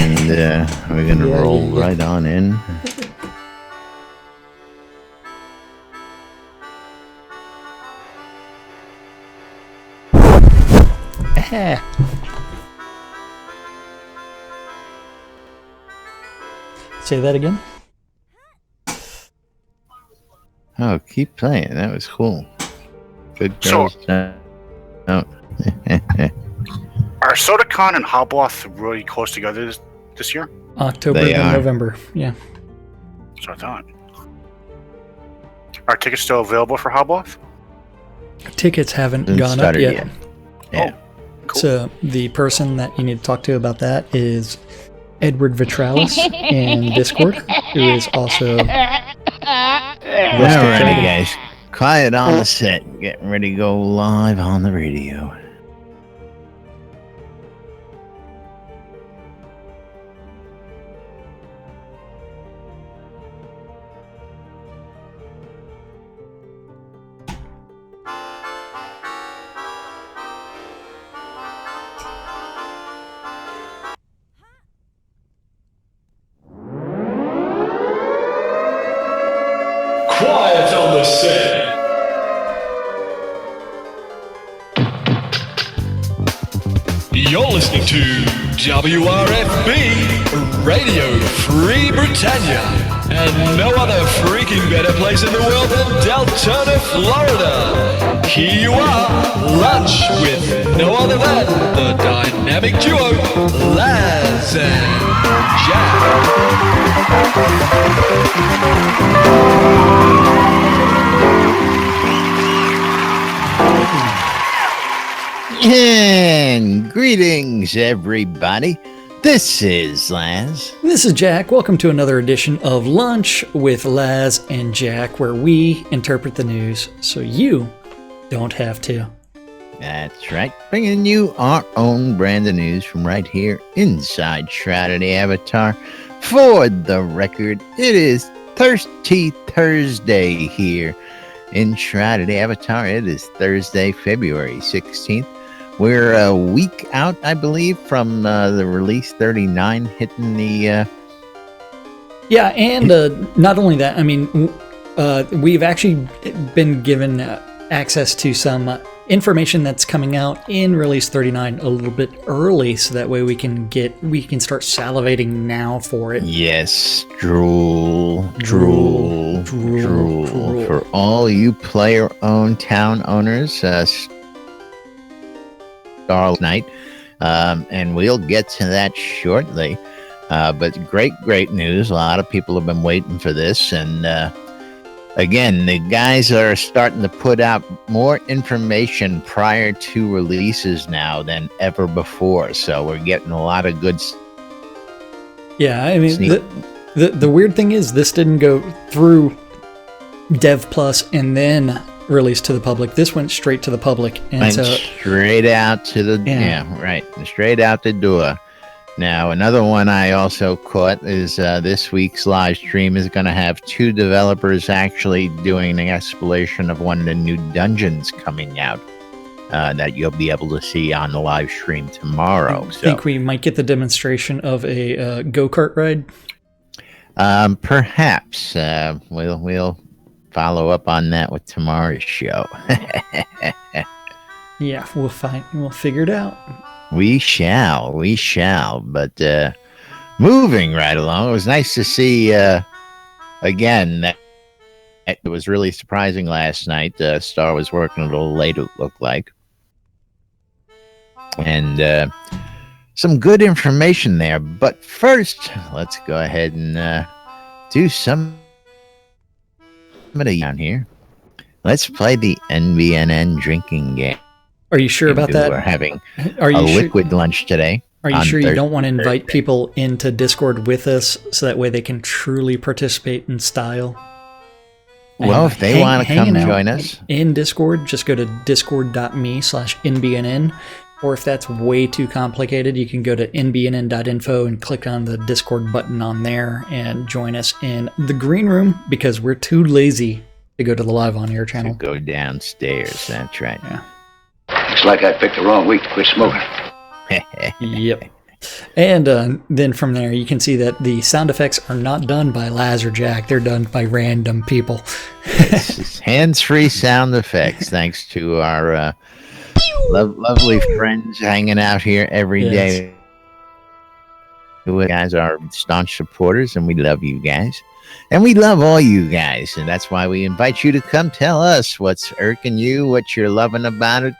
And we're going to roll right on in. Say that again. Oh, keep playing. That was cool. Good girls. Oh. Are SodaCon and Hobloth really close together this year? October and November. Yeah. That's what I thought. Are tickets still available for Hobloth? Tickets haven't gone up yet. Yeah. Oh, cool. So the person that you need to talk to about that is Edward Vitralis in Discord, who is also... Alrighty, guys. Quiet on the set. Getting ready to go live on the radio. Quiet on the set. You're listening to WRFB Radio Free Britannia, and no other freaking better place in the world than Deltona, Florida. Here you are, lunch with no other than the dynamic duo Laz and Jack. And greetings, everybody. This is Laz. This is Jack. Welcome to another edition of Lunch with Laz and Jack, where we interpret the news so you don't have to. That's right. Bringing you our own brand of news from right here inside Shrouded Avatar. For the record, it is Thirsty Thursday here in Shrouded Avatar. It is Thursday, February 16th. We're a week out, I believe, from the release 39 hitting the... Yeah, and not only that, I mean, we've actually been given access to some information that's coming out in release 39 a little bit early, so that way we can start salivating now for it. Yes, drool. For all you player-owned town owners, night, and we'll get to that shortly. But great news. A lot of people have been waiting for this, and again, the guys are starting to put out more information prior to releases now than ever before. So we're getting a lot of good. Yeah, I mean, the weird thing is this didn't go through Dev Plus and then released to the public. This went straight to the public, and so straight out to the straight out the door. Now, another one I also caught is this week's live stream is going to have two developers actually doing an exploration of one of the new dungeons coming out that you'll be able to see on the live stream tomorrow. I think we might get the demonstration of a go-kart ride. Perhaps we'll follow up on that with tomorrow's show. Yeah, we'll figure it out. We shall. But moving right along, it was nice to see again that it was really surprising last night. Star was working a little late, it looked like, and some good information there. But first, let's go ahead and do some down here. Let's play the NBNN drinking game. Are you sure about that? We're having liquid lunch today. Are you sure you don't want to invite people into Discord with us so that way they can truly participate in style? Well, if they want to come join us in Discord, just go to discord.me/nbnn. Or if that's way too complicated, you can go to nbnn.info and click on the Discord button on there and join us in the green room, because we're too lazy to go to the live on air channel. Go downstairs, that's right. Yeah. Looks like I picked the wrong week to quit smoking. Yep. And then from there, you can see that the sound effects are not done by Laz or Jack. They're done by random people. It's hands-free sound effects, thanks to our lovely friends hanging out here every day. You guys are staunch supporters, and we love you guys. And we love all you guys, and that's why we invite you to come tell us what's irking you, what you're loving about it.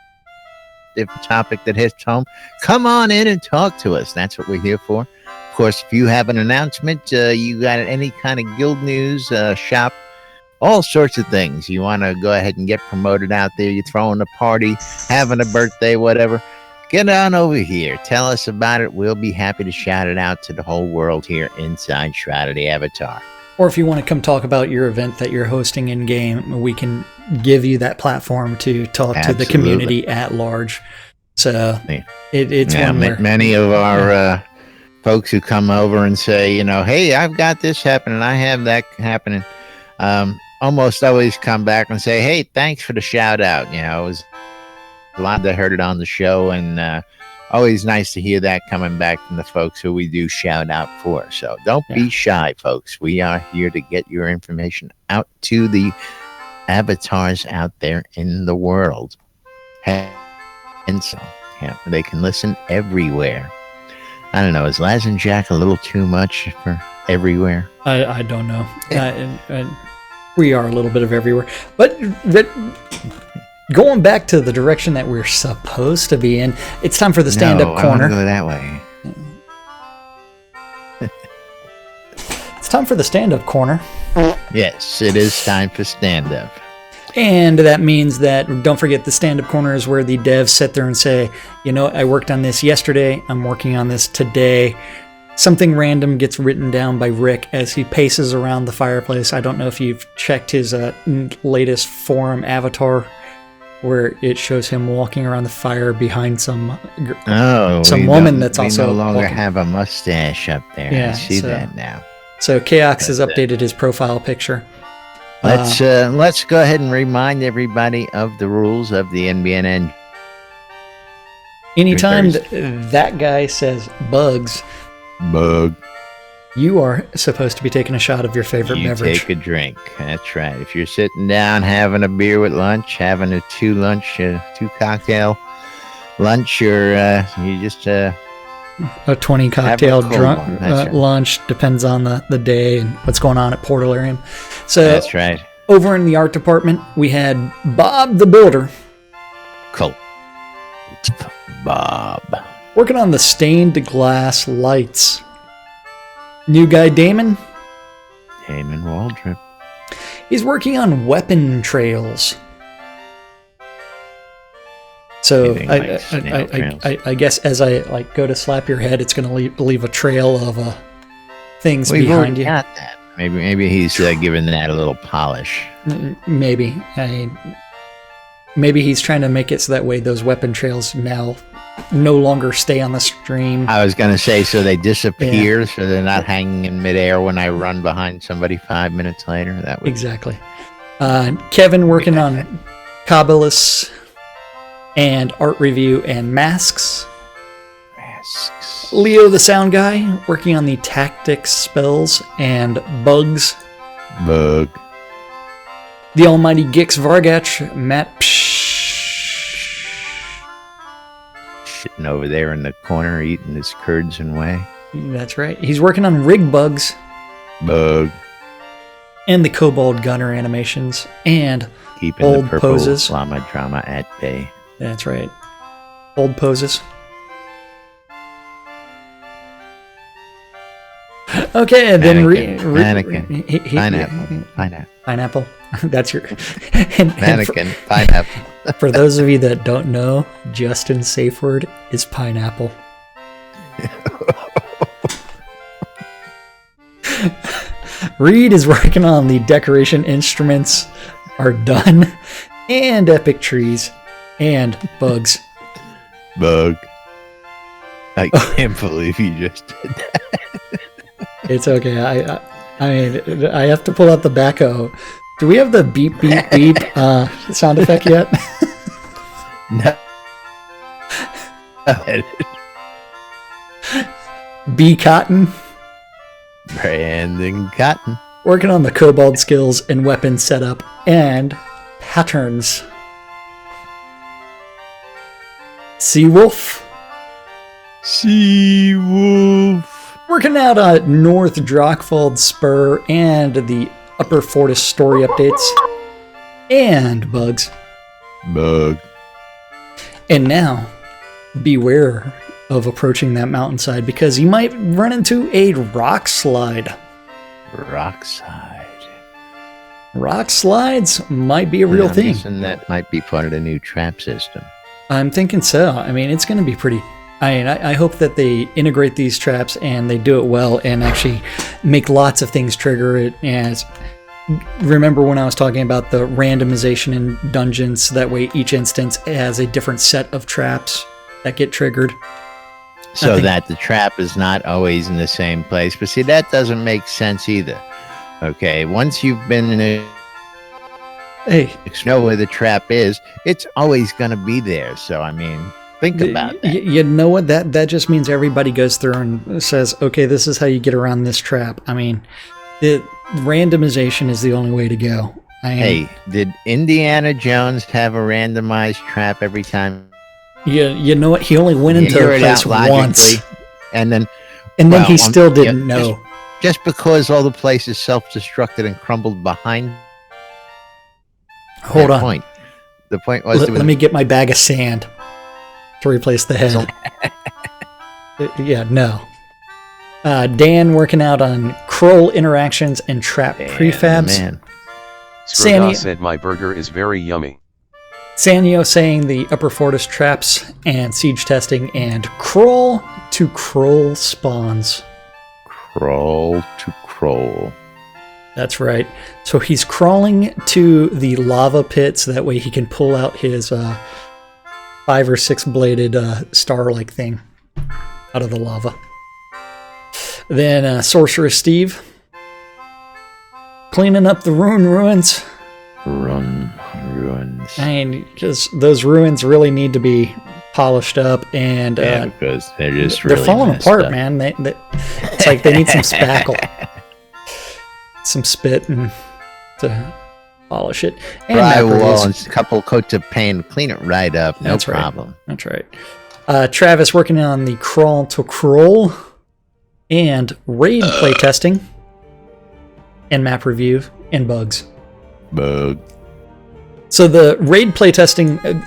If a topic that hits home, come on in and talk to us. That's what we're here for. Of course, if you have an announcement, you got any kind of guild news, shop, all sorts of things. You want to go ahead and get promoted out there. You're throwing a party, having a birthday, whatever. Get on over here. Tell us about it. We'll be happy to shout it out to the whole world here inside Shroud of the Avatar. Or if you want to come talk about your event that you're hosting in game, we can give you that platform to talk to the community at large. So it's one where many of our folks who come over and say, hey, I've got this happening, I have that happening. Almost always come back and say, hey, thanks for the shout out. It was a lot that heard it on the show, and always nice to hear that coming back from the folks who we do shout out for. So don't be shy, folks. We are here to get your information out to the avatars out there in the world. And so, they can listen everywhere. I don't know. Is Laz and Jack a little too much for everywhere? I don't know. We are a little bit of everywhere. But going back to the direction that we're supposed to be in, it's time for the stand-up corner. I want to go that way. It's time for the stand-up corner. Yes, it is time for stand-up. And that means that, don't forget, the stand-up corner is where the devs sit there and say, I worked on this yesterday, I'm working on this today. Something random gets written down by Rick as he paces around the fireplace. I don't know if you've checked his latest forum avatar, where it shows him walking around the fire behind some woman that's also no longer walking. Have a mustache up there. Yeah, I see that now. So Chaos has updated his profile picture. Let's go ahead and remind everybody of the rules of the NBN. Anytime that guy says bugs, you are supposed to be taking a shot of your favorite beverage. Take a drink. That's right. If you're sitting down having a beer with lunch, having a two cocktail lunch, or you just a 20 cocktail drunk lunch, depends on the day and what's going on at Portalarium. So that's right. Over in the art department, we had Bob the Builder. Cool. Bob. Working on the stained glass lights. New guy Damon Waldrop. He's working on weapon trails. So I guess as I go to slap your head, it's going to leave a trail of things behind you. Got that. Maybe he's giving that a little polish. Maybe he's trying to make it so that way those weapon trails now no longer stay on the stream. I was going to say, so they disappear, so they're not hanging in midair when I run behind somebody 5 minutes later. That would exactly. Kevin working on Kabbalist and art review and masks. Leo the sound guy working on the tactics spells and bugs. Bug. The almighty Gix Vargach, Matt sitting over there in the corner eating his curds and whey. That's right. He's working on rig bugs. Bug. And the Kobold Gunner animations and keeping old the purple poses. Llama drama at bay. That's right. Old poses. Okay, and then mannequin. Pineapple. That's your mannequin. Pineapple. For those of you that don't know, Justin's safe word is pineapple. Reed is working on the decoration instruments are done, and epic trees, and bugs. Bug. I can't believe you just did that. It's okay. I mean, I have to pull out the backhoe. Do we have the beep beep beep sound effect yet? No. B. Cotton, Brandon Cotton. working on the kobold skills and weapon setup and patterns. Seawolf, working out North Drockfold Spur and the Upper Fortis story updates. And Bugs. Bug. And now, beware of approaching that mountainside because you might run into a rock slide. Rockside. Rock slides might be a real thing. And that might be part of the new trap system. I'm thinking so. I mean, it's going to be pretty... I hope that they integrate these traps and they do it well and actually make lots of things trigger it. As remember when I was talking about the randomization in dungeons, that way each instance has a different set of traps that get triggered. So that the trap is not always in the same place. But see, that doesn't make sense either. Okay, once you've been in a... Hey, know where the trap is, it's always going to be there. So, I mean, think about that. You know what? That just means everybody goes through and says, okay, this is how you get around this trap. I mean, the randomization is the only way to go. Hey, did Indiana Jones have a randomized trap every time? You know what? He only went into a place once. And then he still didn't know. Just because all the places self-destructed and crumbled behind. Hold on. Point. The point was... Let me get my bag of sand to replace the head. Yeah, no. Dan working out on Kroll interactions and trap prefabs. Man. Skrga said my burger is very yummy. Sanyo saying the Upper Fortis traps and siege testing and Kroll to Kroll spawns. Crawl to Kroll. That's right. So he's crawling to the lava pits. That way he can pull out his 5 or 6 bladed star-like thing out of the lava. Then Sorcerer Steve cleaning up the ruins. Ruins. I mean, because those ruins really need to be polished up, and because they're just they're falling apart, man. It's like they need some spackle, some spit, and to polish it. And drywall and a couple coats of paint, clean it right up. No problem. That's right. Travis working on the Crawl to Kroll and raid playtesting and map review and bugs. Bug. So the raid playtesting,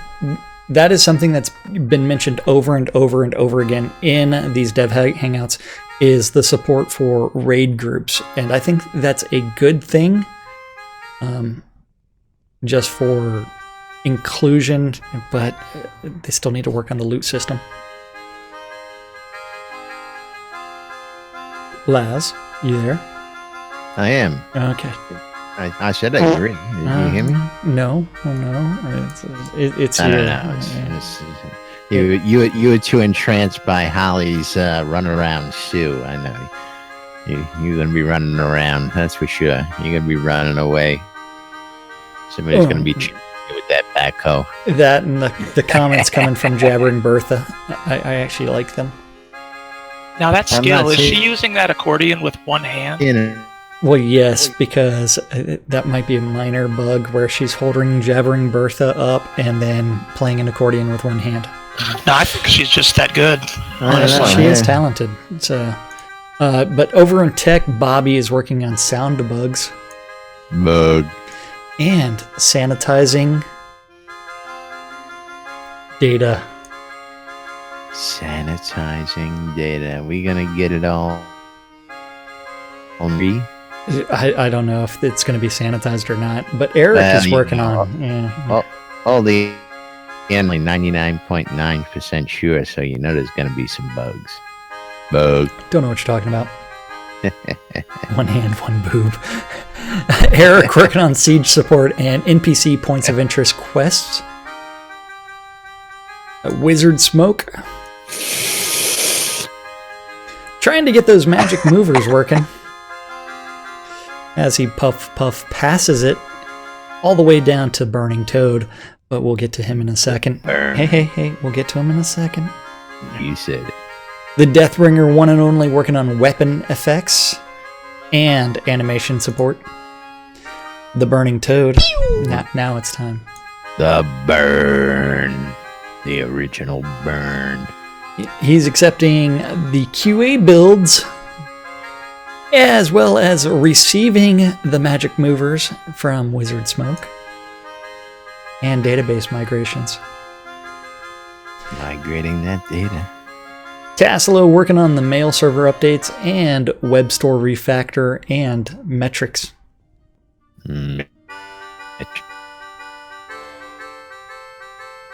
that is something that's been mentioned over and over and over again in these dev hangouts, is the support for raid groups. And I think that's a good thing, just for inclusion, but they still need to work on the loot system. Laz, you there? I am. Okay. I said I agree. Did you hear me? No. It's I don't know. You were too entranced by Holly's runaround Sue. I know. You're going to be running around. That's for sure. You're going to be running away. Somebody's going to be cheating you with that backhoe. That and the comments coming from Jabbering Bertha. I actually like them. Now that skill, is she using that accordion with one hand? Well, yes, because that might be a minor bug where she's holding Jabbering Bertha up and then playing an accordion with one hand. No, I think she's just that good. Honestly, she is talented. So, but over in tech, Bobby is working on sound bugs. Bug. And sanitizing data. Sanitizing data. We gonna get it all on me? I don't know if it's going to be sanitized or not, but Eric is working on. Yeah. All the only 99.9% sure, so you know there's going to be some bugs. Bug. Don't know what you're talking about. One hand, one boob. Eric working on siege support and NPC points of interest quests. Wizard Smoke. Trying to get those magic movers working. As he puff passes it all the way down to Burning Toad, but we'll get to him in a second. Burn. Hey, we'll get to him in a second. You said it. The Deathbringer one and only working on weapon effects and animation support. The Burning Toad. Now it's time. The Burn. The original Burn. He's accepting the QA builds as well as receiving the magic movers from Wizard Smoke and database migrations. Migrating that data. Tassilo working on the mail server updates and web store refactor and metrics.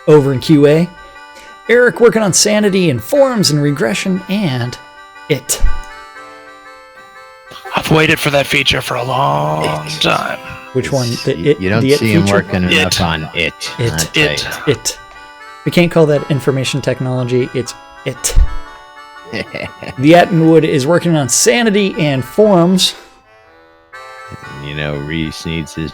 Over in QA, Eric working on sanity and forms and regression and it. I've waited for that feature for a long time. Which one? You don't see him working enough on it. It. We can't call that information technology. It's it. The Attenwood is working on sanity and forums. You know, Reese needs his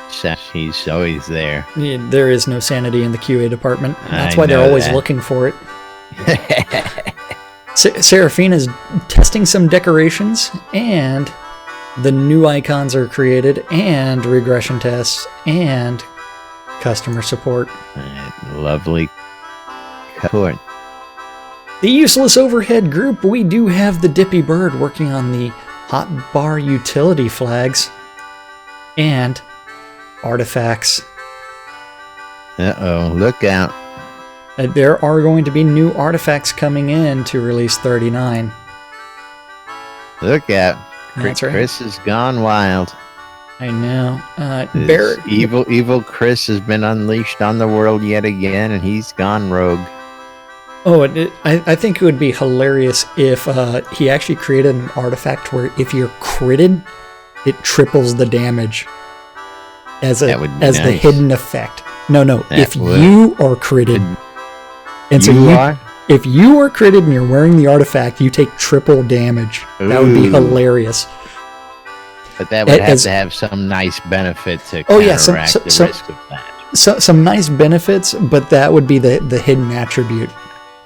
set. He's always there. Yeah, there is no sanity in the QA department. That's I why they're know always that. looking for it. Seraphina's testing some decorations, and the new icons are created, and regression tests, and customer support. Lovely support. The Useless Overhead group, we do have the Dippy Bird working on the hot bar utility flags and artifacts. Uh-oh, look out. There are going to be new artifacts coming in to release 39. Look out. That's right. Chris has gone wild. I know. This evil Chris has been unleashed on the world yet again, and he's gone rogue. Oh, I think it would be hilarious if he actually created an artifact where if you're critted, it triples the damage as the hidden effect. No, if you are critted, and so if you are critted and you're wearing the artifact, you take triple damage. That would be hilarious. But that would have to have some nice benefit to counteract the risk of that. Some nice benefits, but that would be the hidden attribute.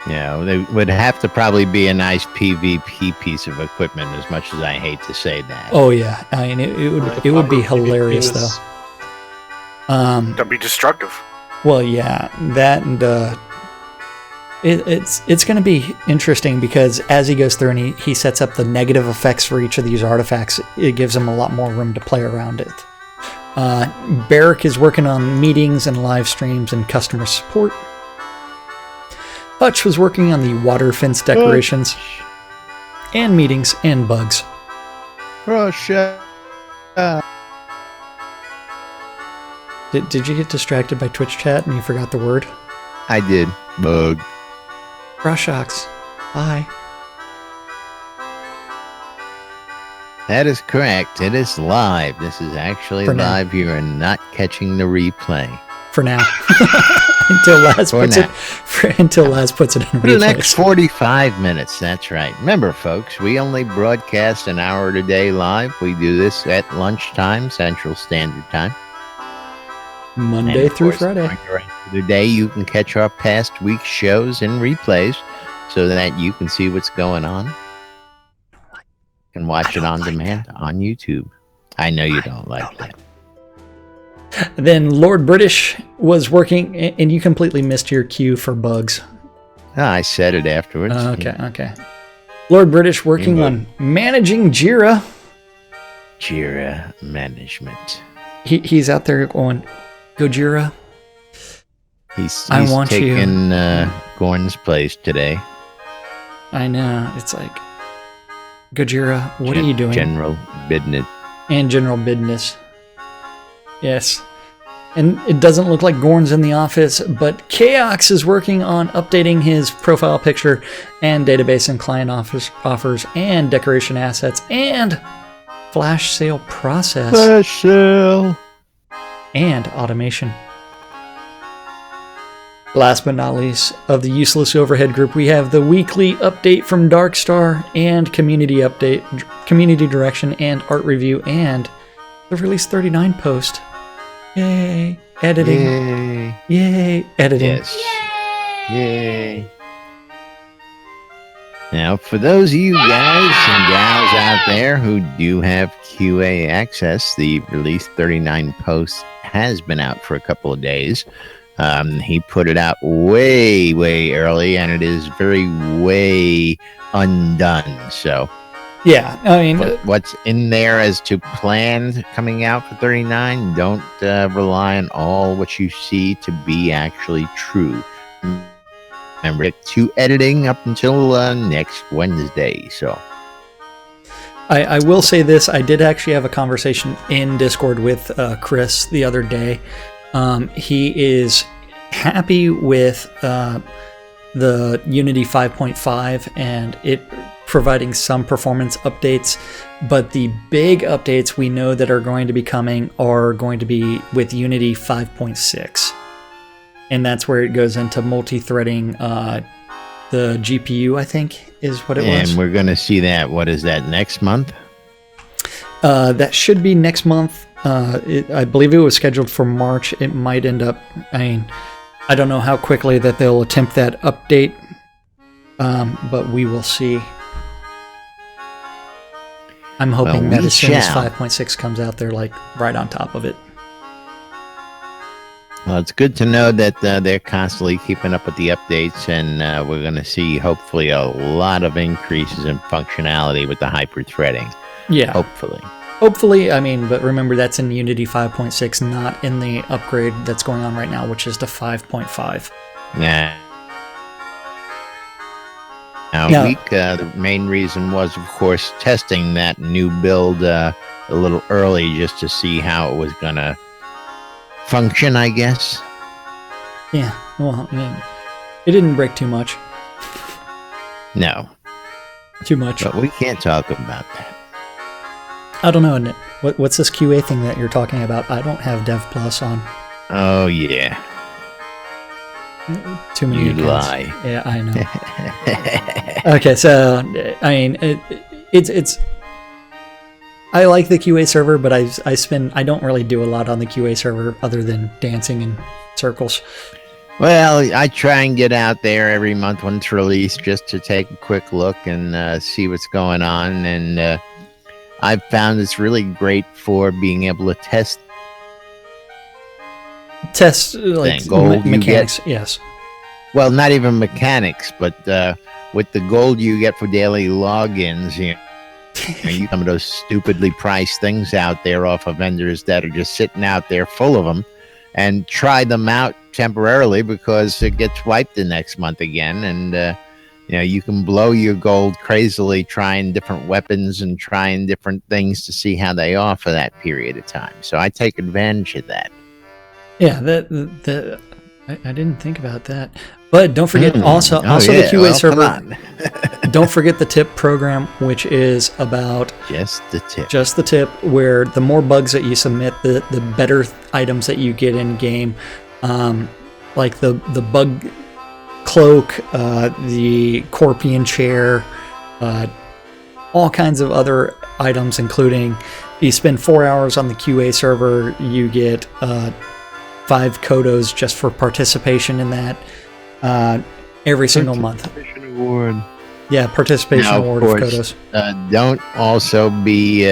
Yeah, they would have to probably be a nice PvP piece of equipment, as much as I hate to say that. Oh yeah, I mean it would be hilarious though. That'd be destructive. Well, yeah, that and it's going to be interesting because as he goes through and he sets up the negative effects for each of these artifacts, it gives him a lot more room to play around it. Barrick is working on meetings and live streams and customer support. Hutch was working on the water fence decorations and meetings and bugs. Russia. Did you get distracted by Twitch chat and you forgot the word? I did. Bug. Rushocks. Bye. That is correct. It is live. This is actually live. You are not catching the replay. For now. Until Laz puts it in replay. For the next 45 minutes, that's right. Remember, folks, we only broadcast an hour today live. We do this at lunchtime, Central Standard Time. Monday through Friday. Today, you can catch our past week's shows and replays so that you can see what's going on. You can watch it on demand on YouTube. I know you don't like that. Then Lord British was working, and you completely missed your cue for bugs. I said it afterwards. Okay. Lord British working on managing Jira. Jira management. He's out there going, go Jira. He's taking Gorn's place today. I know. It's like, go Jira, what are you doing? General business. And general business. Yes. And it doesn't look like Gorn's in the office, but Chaos is working on updating his profile picture and database and client offers and decoration assets and flash sale process. Flash sale. And automation. Last but not least, of the Useless Overhead group, we have the weekly update from Darkstar and community update, community direction and art review and the release 39 post. Yay! Editing. Yay! Editing. Yes. Yay! Now, for those of you guys and gals out there who do have QA access, the Release 39 post has been out for a couple of days. He put it out way, way early, and it is way undone. So, yeah, I mean, what's in there as to planned coming out for 39? Don't rely on all what you see to be actually true. Remember, to editing up until next Wednesday. So, I will say this: I did actually have a conversation in Discord with Chris the other day. He is happy with the Unity 5.5 and it providing some performance updates, but the big updates we know that are going to be coming are going to be with Unity 5.6. And that's where it goes into multi-threading the GPU, I think, is what it was. And we're going to see that. What is that, next month? That should be next month. I believe it was scheduled for March. It might end up... I don't know how quickly that they'll attempt that update, but we will see. I'm hoping that as soon as 5.6 comes out, they're like right on top of it. Well, it's good to know that they're constantly keeping up with the updates, and we're going to see, hopefully, a lot of increases in functionality with the hyper-threading. Yeah. Hopefully, but remember, that's in Unity 5.6, not in the upgrade that's going on right now, which is to 5.5. Now, the main reason was, of course, testing that new build a little early just to see how it was going to function, I guess. Yeah, well, it didn't break too much. No. Too much. But we can't talk about that. I don't know. What's this QA thing that you're talking about? I don't have Dev Plus on. Oh, yeah. Too many You accounts. lie. Yeah, I know. Okay, so, it's... I like the QA server, but I don't really do a lot on the QA server other than dancing in circles. Well, I try and get out there every month when it's released just to take a quick look and see what's going on. And I've found it's really great for being able to test like gold mechanics. Yes. Well, not even mechanics, but with the gold you get for daily logins, you some of those stupidly priced things out there off of vendors that are just sitting out there full of them, and try them out temporarily because it gets wiped the next month again. And you can blow your gold crazily trying different weapons and trying different things to see how they are for that period of time. So I take advantage of that. Yeah, I didn't think about that. But don't forget also the QA server. Don't forget the tip program, which is about just the tip, where the more bugs that you submit, the better items that you get in game. Like the bug cloak, the Corpian chair, all kinds of other items, including if you spend 4 hours on the QA server, you get 5 Kodos just for participation in that every single month. Award. Yeah, participation award of Kodos. Don't also be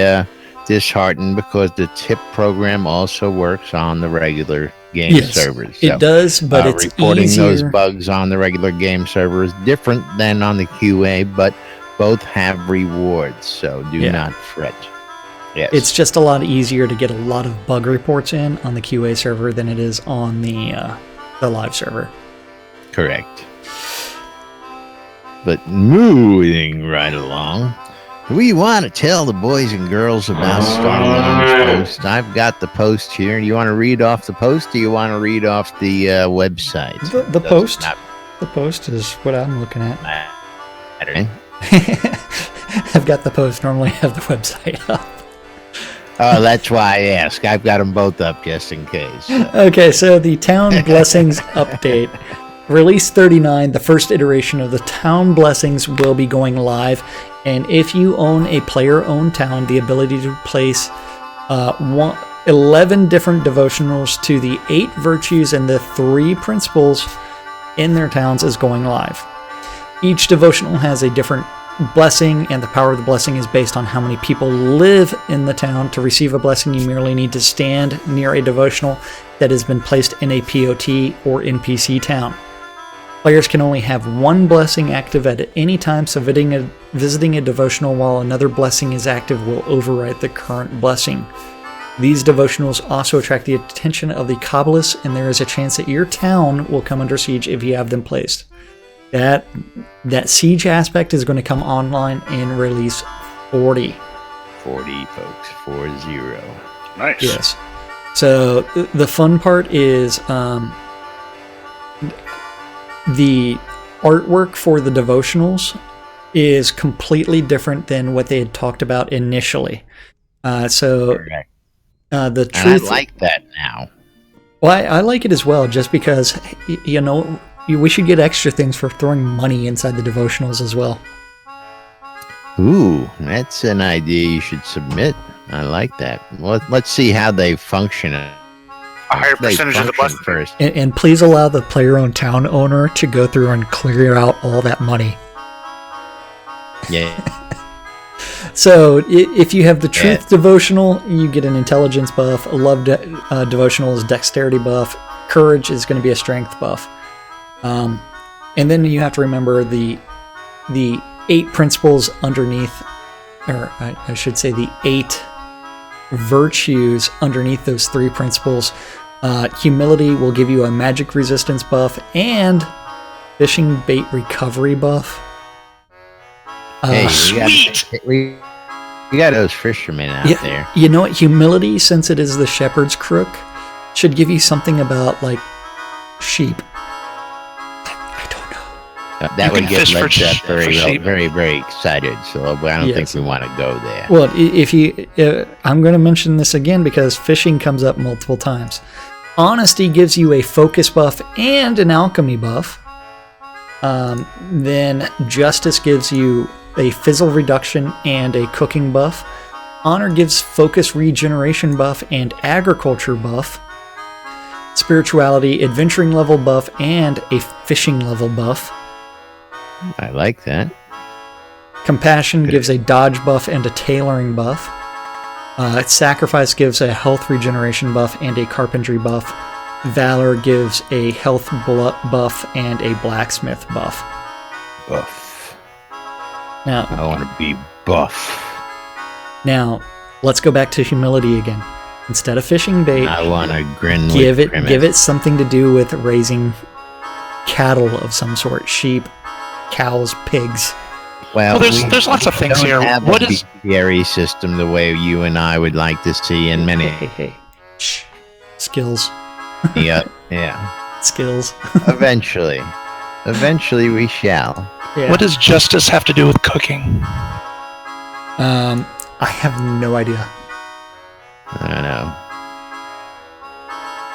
disheartened because the tip program also works on the regular game servers. So, it does, but it's reporting easier. Those bugs on the regular game server is different than on the QA, but both have rewards, so do not fret. Yes. It's just a lot easier to get a lot of bug reports in on the QA server than it is on the live server. Correct. But moving right along, we want to tell the boys and girls about Starlone's post. I've got the post here. Do you want to read off the post, or you want to read off the website? The post. The post is what I'm looking at. I've got the post. Normally I have the website up. Oh, that's why I ask. I've got them both up just in case. Okay, so the Town Blessings update. Release 39, the first iteration of the Town Blessings will be going live. And if you own a player-owned town, the ability to place 11 different devotionals to the 8 virtues and the 3 principles in their towns is going live. Each devotional has a different blessing, and the power of the blessing is based on how many people live in the town. To receive a blessing, you merely need to stand near a devotional that has been placed in a POT or NPC town. Players can only have one blessing active at any time, so visiting a devotional while another blessing is active will overwrite the current blessing. These devotionals also attract the attention of the Kabbalists, and there is a chance that your town will come under siege if you have them placed. That siege aspect is going to come online in release 40. 40, folks. 40. Nice. Yes. So the fun part is the artwork for the devotionals is completely different than what they had talked about initially. Correct. The And truth. I like that now. Well, I like it as well, just because we should get extra things for throwing money inside the devotionals as well. Ooh, that's an idea you should submit. I like that. Well, let's see how they function. A higher percentage of the blessing first. And please allow the player-owned town owner to go through and clear out all that money. Yeah. So if you have the Truth devotional, you get an intelligence buff. A Love devotional is dexterity buff. Courage is going to be a strength buff. And then you have to remember the 8 principles underneath, or I should say the 8 virtues underneath those 3 principles. Humility will give you a magic resistance buff and fishing bait recovery buff. Hey, Sweet! we got those fishermen out there. You know what? Humility, since it is the shepherd's crook, should give you something about like sheep. I don't know. That You would can get fish for Led Zepp for very, sheep. very, very excited. So I don't Yes. think we want to go there. Well, if you, I'm going to mention this again because fishing comes up multiple times. Honesty gives you a focus buff and an alchemy buff. Then justice gives you a fizzle reduction and a cooking buff. Honor gives focus regeneration buff and agriculture buff. Spirituality, adventuring level buff, and a fishing level buff. I like that. Compassion gives a dodge buff and a tailoring buff. Sacrifice gives a health regeneration buff and a carpentry buff. Valor gives a health buff and a blacksmith buff. Buff. Now, I want to be buff. Now, let's go back to humility again. Instead of fishing bait, I want to grin give with it grimace. give it something to do with raising cattle of some sort: sheep, cows, pigs. Well, there's lots of things don't here. have What a is bestiary system the way you and I would like to see in many. Hey. Shh. Skills. Yeah, yeah. Skills. Eventually we shall. Yeah. what does justice have to do with cooking? I have no idea. I don't know.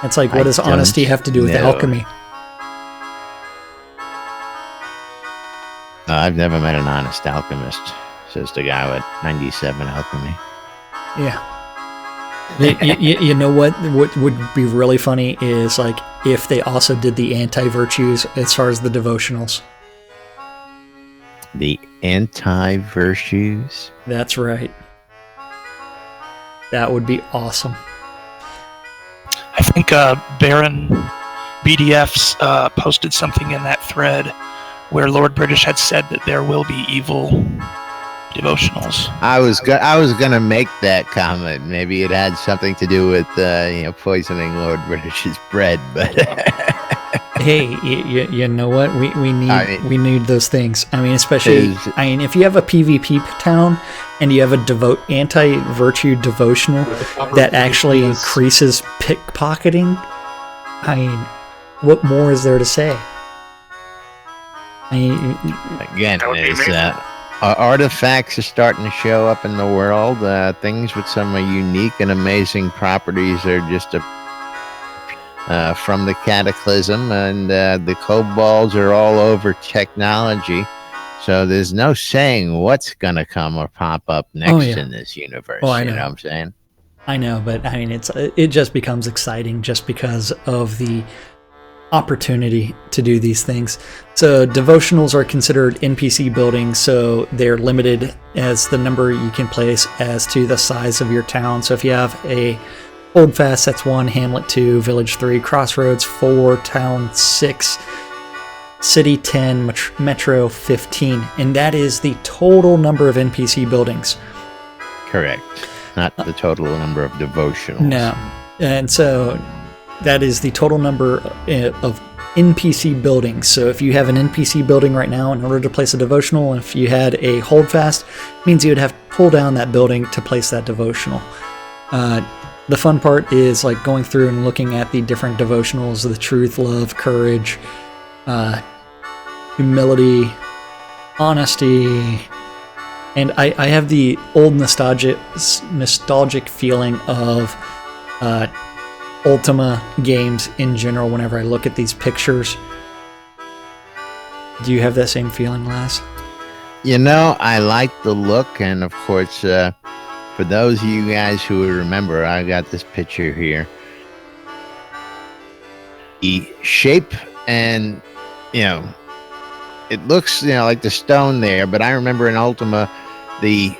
It's like, what I does honesty don't have to do with know. alchemy? I've never met an honest alchemist, says the guy with 97 alchemy. Yeah. You know what? What would be really funny is like if they also did the anti-virtues as far as the devotionals. The anti-virtues. That's right. That would be awesome. I think Baron BDF's posted something in that thread where Lord British had said that there will be evil devotionals. I was gonna make that comment. Maybe it had something to do with poisoning Lord British's bread, but Hey, you know what? We need those things. I mean, especially if you have a PvP town and you have a anti-virtue devotional that actually increases pickpocketing. I mean, what more is there to say? again, That would be there's amazing. artifacts are starting to show up in the world. Things with some unique and amazing properties are just from the cataclysm, and the kobolds are all over technology. So there's no saying what's gonna come or pop up next in this universe. Oh, I You know. know what I'm saying? I know, but I mean, it just becomes exciting just because of opportunity to do these things. So devotionals are considered NPC buildings, so they're limited as the number you can place as to the size of your town. So if you have a Holdfast, that's 1, Hamlet 2, Village 3, Crossroads 4, Town 6, City 10, Metro 15, and that is the total number of NPC buildings. Correct. Not the total number of devotionals. No. And so that is the total number of NPC buildings. So if you have an NPC building right now, in order to place a devotional, if you had a Holdfast, it means you would have to pull down that building to place that devotional. The fun part is like going through and looking at the different devotionals, the truth, love, courage, humility, honesty, and I have the old nostalgic feeling of Ultima games in general whenever I look at these pictures. Do you have that same feeling, Laz? You know, I like the look, and of course, for those of you guys who remember, I got this picture here. The shape and, it looks, like the stone there, but I remember in Ultima, the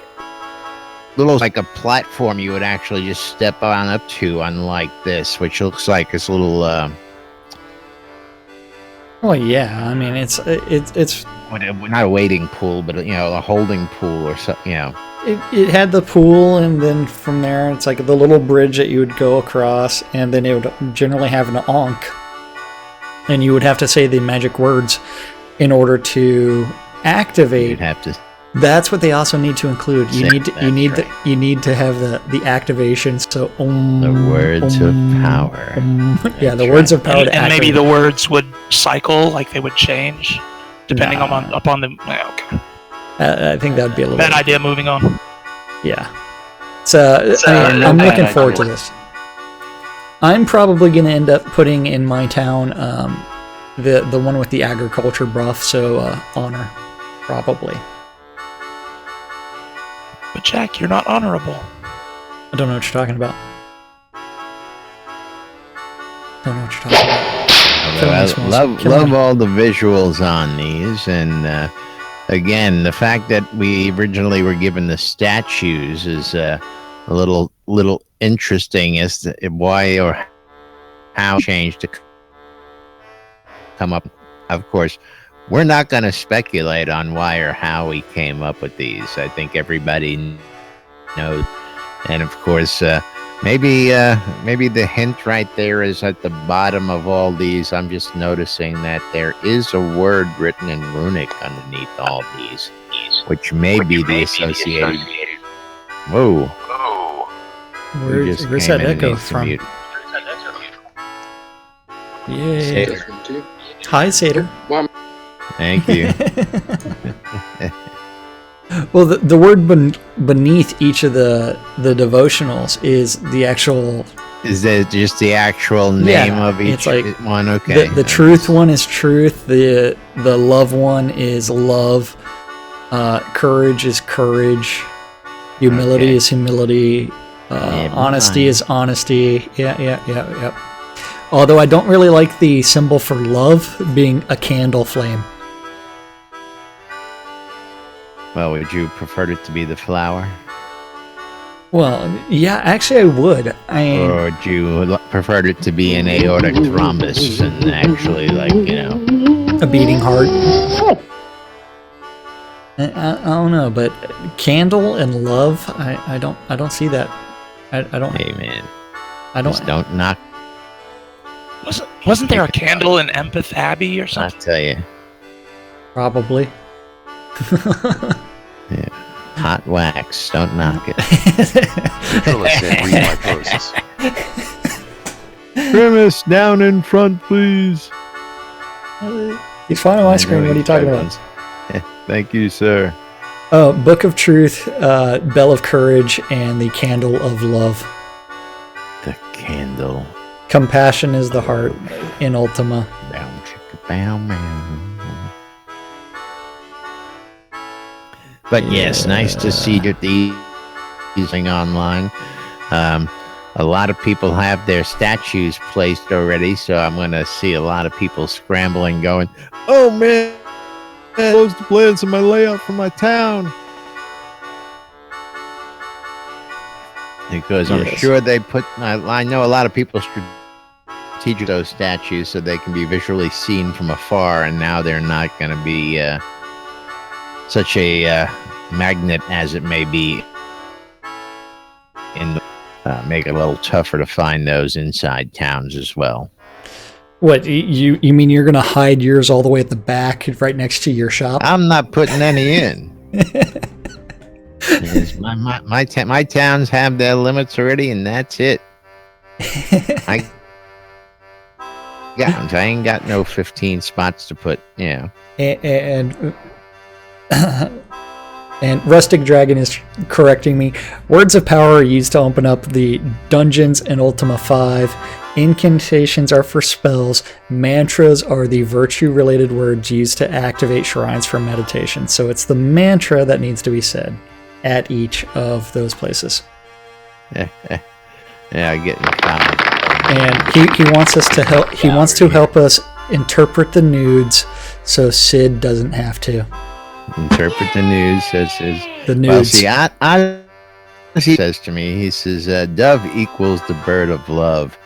little, like a platform you would actually just step on up to, unlike this, which looks like this little, Well, yeah, I mean, it's not a wading pool, but, a holding pool or something, It had the pool, and then from there, it's like the little bridge that you would go across, and then it would generally have an ankh, and you would have to say the magic words in order to activate. You'd have to. That's what they also need to include. You need to have the activation. So the words of power. Yeah, the words of power. And maybe the words would cycle, like they would change, depending upon the. Okay. I think that would be a little bad idea. Moving on. Yeah. So I'm looking forward to this. I'm probably going to end up putting in my town the one with the agriculture buff. So honor, probably. But Jack, you're not honorable. I don't know what you're talking about. I love all the visuals on these, and again, the fact that we originally were given the statues is a little interesting as to why or how changed to come up. Of course, we're not going to speculate on why or how we came up with these. I think everybody knows, and of course, maybe the hint right there is at the bottom of all these. I'm just noticing that there is a word written in runic underneath all these, which may be the associated. Whoa! Where's that echo from? Yeah. Hi, Satyr. Thank you. Well, the word beneath each of the devotionals is the actual. Is that just the actual name of each one? Okay. The truth one is truth. The love one is love. Courage is courage. Humility is humility. Honesty is honesty. Yeah. Although I don't really like the symbol for love being a candle flame. Well, would you prefer it to be the flower? Well, yeah, actually I would. Or would you prefer it to be an aortic thrombus and actually, a beating heart? I don't know, but candle and love, I don't see that. I don't. Hey man, just don't knock. Wasn't there a candle in Empath Abbey or something? I'll tell you. Probably. Yeah. Hot wax. Don't knock it. Phyllis said, read my posts. Grimace, down in front, please. He's fine on my screen. What are you talking about? Thank you, sir. Oh, Book of Truth, Bell of Courage, and the Candle of Love. The candle. Compassion is the heart in Ultima. Bow, chicka, bow, bow. But yes, nice to see that these online. a lot of people have their statues placed already, so I'm going to see a lot of people scrambling, going, "Oh man, those the plans of my layout for my town." Because I'm sure they put. I know a lot of people strategic those statues so they can be visually seen from afar, and now they're not going to be such a magnet as it may be in the. Make it a little tougher to find those inside towns as well. What, you mean you're going to hide yours all the way at the back, right next to your shop? I'm not putting any in. My towns have their limits already, and that's it. I ain't got no 15 spots to put. Yeah. And Rustic Dragon is correcting me. Words of power are used to open up the dungeons in Ultima 5. Incantations are for spells. Mantras are the virtue-related words used to activate shrines for meditation. So it's the mantra that needs to be said at each of those places. Yeah, I get your comment. And he wants us to help. He wants to help us interpret the nudes, so Sid doesn't have to. Interpret the news, says the news. Well, see, he says to me, he says, dove equals the bird of love.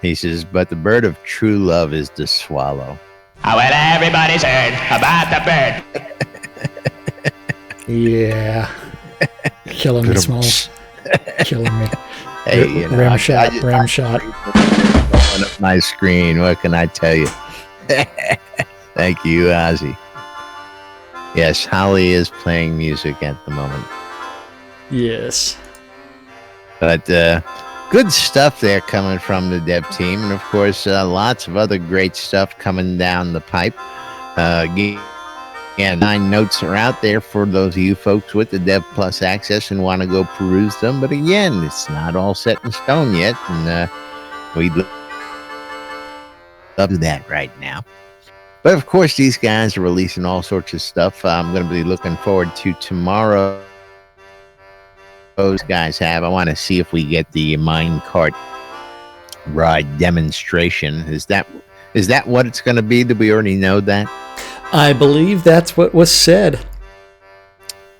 He says, but the bird of true love is the swallow. Oh, well, everybody's heard about the bird. Yeah. Killing me, Smalls. Killing me. Hey, ram shot. Open up my screen. What can I tell you? Thank you, Ozzy. Yes, Holly is playing music at the moment. Yes. But good stuff there coming from the dev team. And, of course, lots of other great stuff coming down the pipe. Yeah, 9 notes are out there for those of you folks with the Dev Plus access and want to go peruse them. But, again, it's not all set in stone yet. And we'd love that right now. But, of course, these guys are releasing all sorts of stuff. I'm going to be looking forward to tomorrow. Those guys have. I want to see if we get the minecart ride demonstration. Is that what it's going to be? Do we already know that? I believe that's what was said.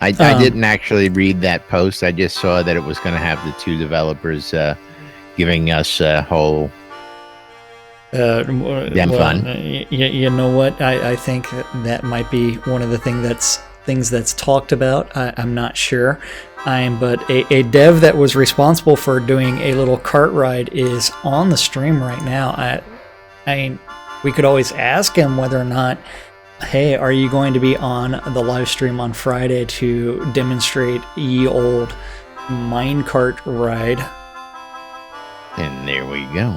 I didn't actually read that post. I just saw that it was going to have the 2 developers giving us a whole... fun. You know what? I think that might be one of the things that's talked about. I'm not sure. But a dev that was responsible for doing a little cart ride is on the stream right now. I mean, we could always ask him whether or not, hey, are you going to be on the live stream on Friday to demonstrate ye old minecart ride? And there we go.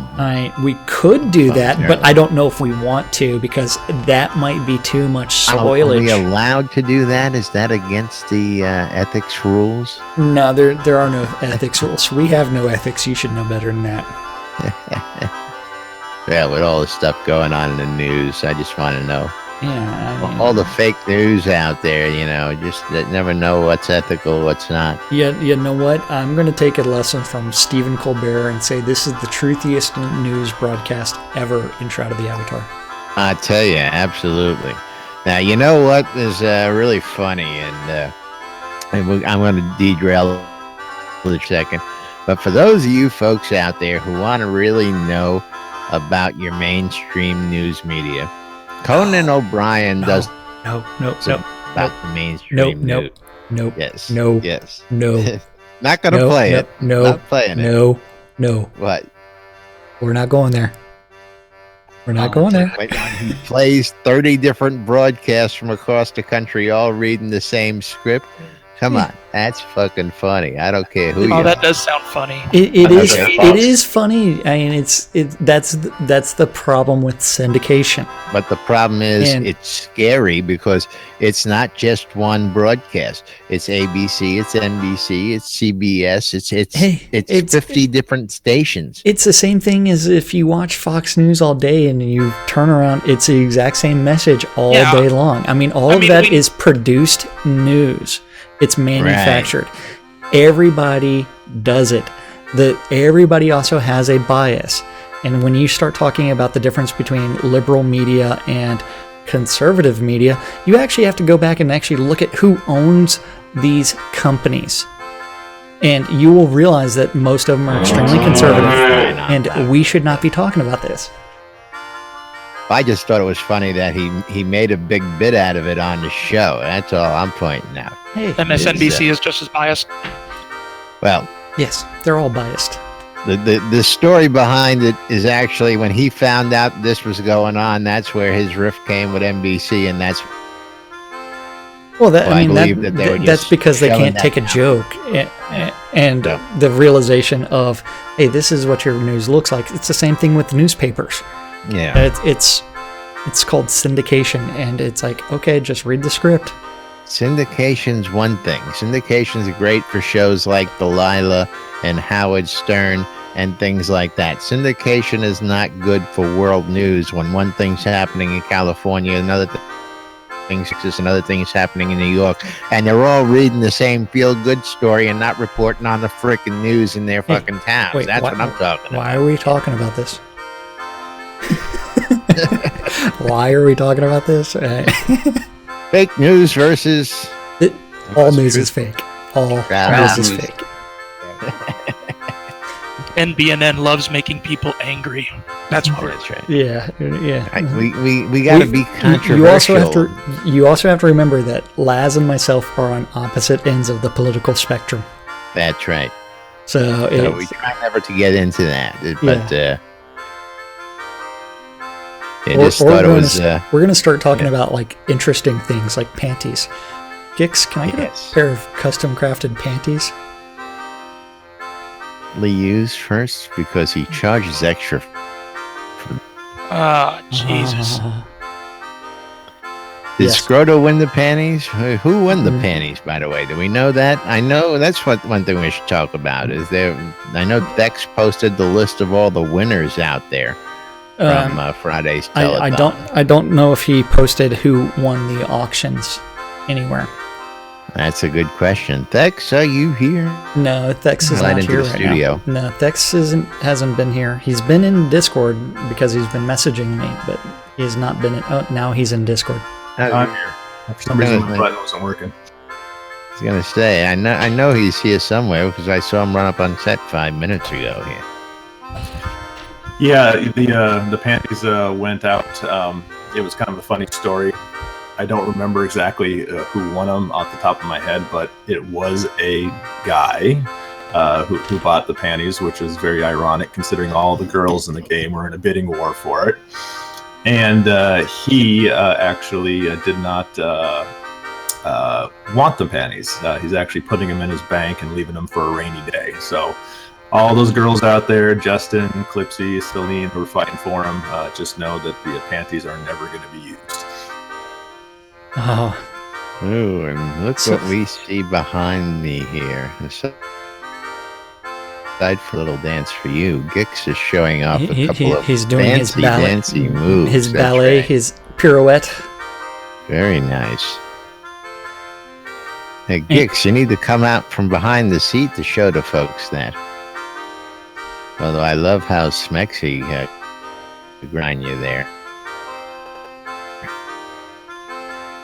We could do that, but I don't know if we want to because that might be too much spoilage. Are we allowed to do that? Is that against the ethics rules? No, there are no ethics rules. We have no ethics. You should know better than that. Yeah, with all the stuff going on in the news, I just want to know. Yeah, I mean, all the fake news out there, just never know what's ethical, what's not. Yeah, you know what? I'm going to take a lesson from Stephen Colbert and say this is the truthiest news broadcast ever in Shroud of the Avatar. I tell you, absolutely. Now, you know what is really funny, and I'm going to derail for a second, but for those of you folks out there who want to really know about your mainstream news media, Conan O'Brien does about the mainstream news. Nope. Yes. No. Yes. No. Not going to play it. No. Not playing it. No. What? We're not going there. We're not going there. He plays 30 different broadcasts from across the country, all reading the same script. Come on, that's fucking funny. I don't care who you are. That does sound funny. It is funny. I mean, that's the problem with syndication. But the problem is it's scary because it's not just one broadcast. It's ABC, it's NBC, it's CBS, it's 50 different stations. It's the same thing as if you watch Fox News all day and you turn around, it's the exact same message all day long. I mean, all of that is produced news. It's manufactured. Right. Everybody does it. that everybody also has a bias. And when you start talking about the difference between liberal media and conservative media, you actually have to go back and actually look at who owns these companies. And you will realize that most of them are extremely conservative, and we should not be talking about this. I just thought it was funny that he made a big bit out of it on the show. That's all I'm pointing out. Hey, MSNBC is just as biased. Well, yes, they're all biased. the story behind it is actually when he found out this was going on, that's where his rift came with NBC, and that's well, that's that's because they can't take a joke, and the realization of, hey, this is what your news looks like. It's the same thing with newspapers. Yeah, it's called syndication, and it's like, okay, just read the script. Syndication's one thing. Syndication's great for shows like Delilah and Howard Stern and things like that. Syndication is not good for world news when one thing's happening in California, another thing's happening in New York, and they're all reading the same feel-good story and not reporting on the frickin' news in their fucking towns. Wait, That's what I'm talking about. Why are we talking about this? Why are we talking about this? Fake news versus... all news is fake. All news is fake. NBNN loves making people angry. That's what That's right. Yeah. We got to be controversial. You also have to remember that Laz and myself are on opposite ends of the political spectrum. That's right. So we try never to get into that, but I just thought it was. We're going to start talking about like interesting things like panties. Gix, can I get a pair of custom crafted panties? Lee used first because he charges extra. Jesus. Did Scroto win the panties? Who won the panties, by the way? Do we know that? I know that's one thing we should talk about. Is there? I know Dex posted the list of all the winners out there from Friday's telethon. I don't know if he posted who won the auctions anywhere. That's a good question. Thex, are you here? No, Thex is not here right now. No, Thex hasn't been here. He's been in Discord because he's been messaging me, but he has not been in... Oh, now he's in Discord. I'm here. For some reason, my button wasn't working. I was going to say, I know he's here somewhere because I saw him run up on set 5 minutes ago here. Yeah, the panties went out. It was kind of a funny story. I don't remember exactly who won them off the top of my head, but it was a guy who bought the panties, which is very ironic considering all the girls in the game were in a bidding war for it. And he actually did not want the panties. He's actually putting them in his bank and leaving them for a rainy day. So all those girls out there, Justin, Clipsy, Celine, who are fighting for him, just know that the panties are never going to be used. Oh, and look what we see behind me here. Aside for a little dance for you, Gix is showing off a couple of he's doing fancy, fancy moves. His ballet, his pirouette. Very nice. Hey, Gix, you need to come out from behind the seat to show the folks that. Although I love how Smexy grind you there.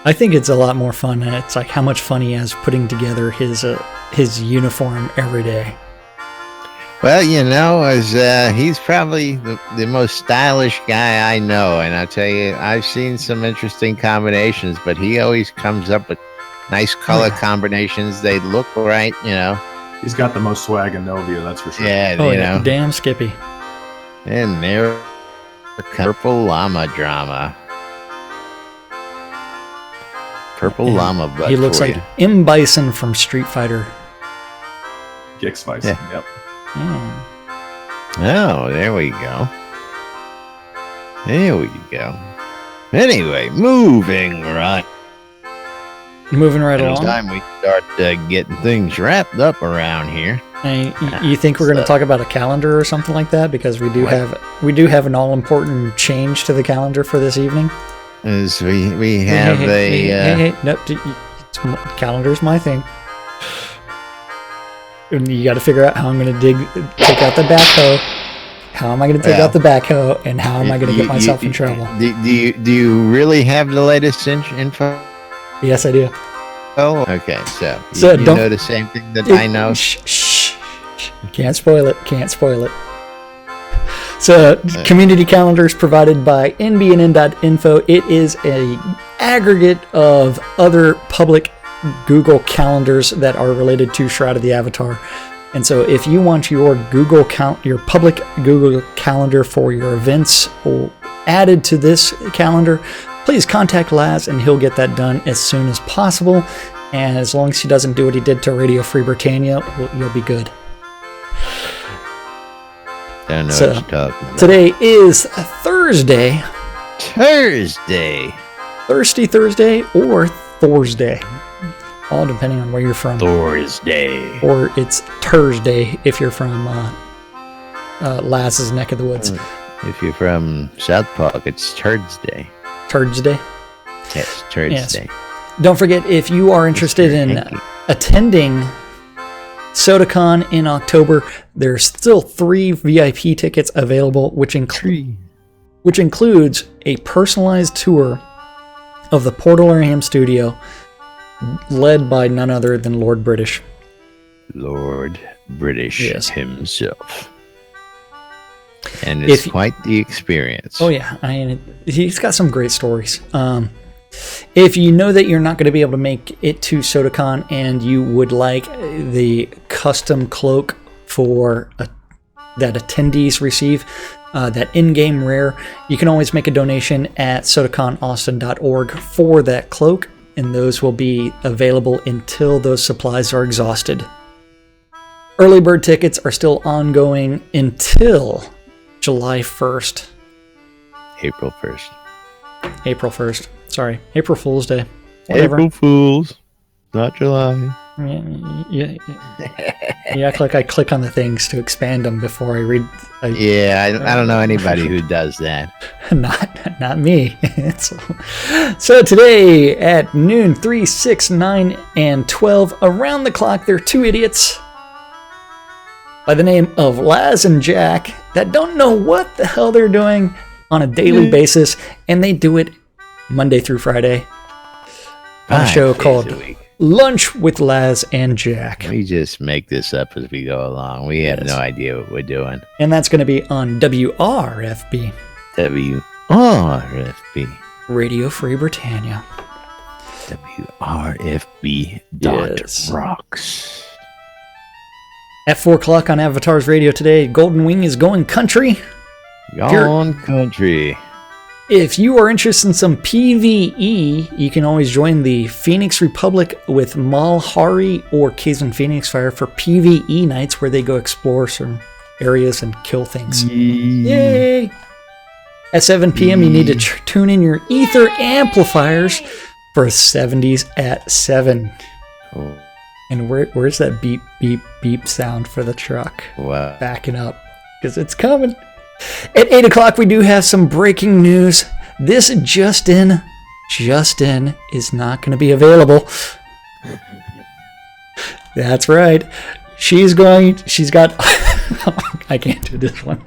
I think it's a lot more fun, and it's like how much fun he has putting together his uniform every day. Well, you know, he's probably the most stylish guy I know, and I'll tell you, I've seen some interesting combinations, but he always comes up with nice color combinations. They look right, you know. He's got the most swag in Novia, that's for sure. Yeah, you know. Damn Skippy. And there, Purple Llama drama. Purple Llama butt. He looks like M. Bison from Street Fighter. Gix Bison, yep. Oh, there we go. There we go. Anyway, moving right along. Time we start getting things wrapped up around here. You think we're going to talk about a calendar or something like that? Because we do have an all-important change to the calendar for this evening. As we have nope, calendar's my thing. and you got to figure out how I'm going to take out the backhoe. How am I going to take out the backhoe, and how am I going to get myself in trouble? Do you really have the latest info? Yes, I do. Oh, okay. So you don't know the same thing that I know. Shh. Can't spoil it. So, community calendars provided by nbn.info. It is a aggregate of other public Google calendars that are related to Shroud of the Avatar. And so, if you want your public Google calendar for your events added to this calendar, please contact Laz, and he'll get that done as soon as possible. And as long as he doesn't do what he did to Radio Free Britannia, you'll be good. I don't know what you're talking about. Today is Thursday. Thirsty Thursday or Thursday. All depending on where you're from. Thursday. Or it's Thursday if you're from Laz's neck of the woods. If you're from South Park, it's Thursday. Thursday? Yes, Thursday. Yes. Don't forget, if you are interested in attending SodaCon in October, there's still 3 VIP tickets available, which includes a personalized tour of the Portalarium studio, led by none other than Lord British. Lord British himself. And If it's quite the experience. Oh yeah, I mean, he's got some great stories. If you know that you're not going to be able to make it to SodaCon and you would like the custom cloak for that attendees receive, that in-game rare, you can always make a donation at sodaconaustin.org for that cloak, and those will be available until those supplies are exhausted. Early bird tickets are still ongoing until July 1st. April 1st. Sorry, April Fool's Day. Whatever. April Fools, not July. Yeah. You act like I click on the things to expand them before I read. I don't know anybody who does that. Not me. So today at noon, 3, 6, 9, and 12, around the clock, there are 2 idiots by the name of Laz and Jack that don't know what the hell they're doing on a daily basis, and they do it Monday through Friday on a show called Lunch with Laz and Jack. We just make this up as we go along. We have no idea what we're doing. And that's going to be on WRFB. WRFB. Radio Free Britannia. WRFB.rocks. At 4 o'clock on Avatar's Radio today, Golden Wing is going country. Gone country. If you are interested in some PvE, you can always join the Phoenix Republic with Malhari or Kazan Phoenix Fire for PvE nights where they go explore some areas and kill things. Yay! At 7 p.m., you need to tune in your ether amplifiers for 70s at 7. Oh. And where's that beep, beep, beep sound for the truck? Wow. Backing up, because it's coming. At 8 o'clock, we do have some breaking news. This just in is not going to be available. That's right. She's got, I can't do this one.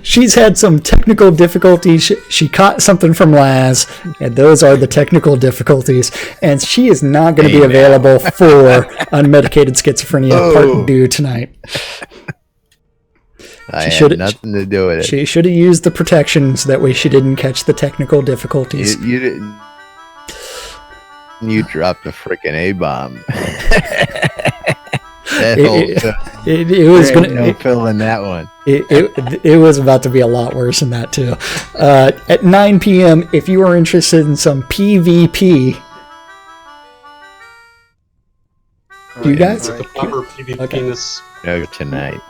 She's had some technical difficulties. She caught something from Laz, and those are the technical difficulties. And she is not going to be available for Unmedicated Schizophrenia Part 2 tonight. I had nothing to do with it. She should have used the protections. That way she didn't catch the technical difficulties. You didn't. You dropped a freaking A-bomb. It was going to fill in that one. It was about to be a lot worse than that too. At 9 p.m., if you are interested in some PvP, you guys? Proper PvP No, tonight.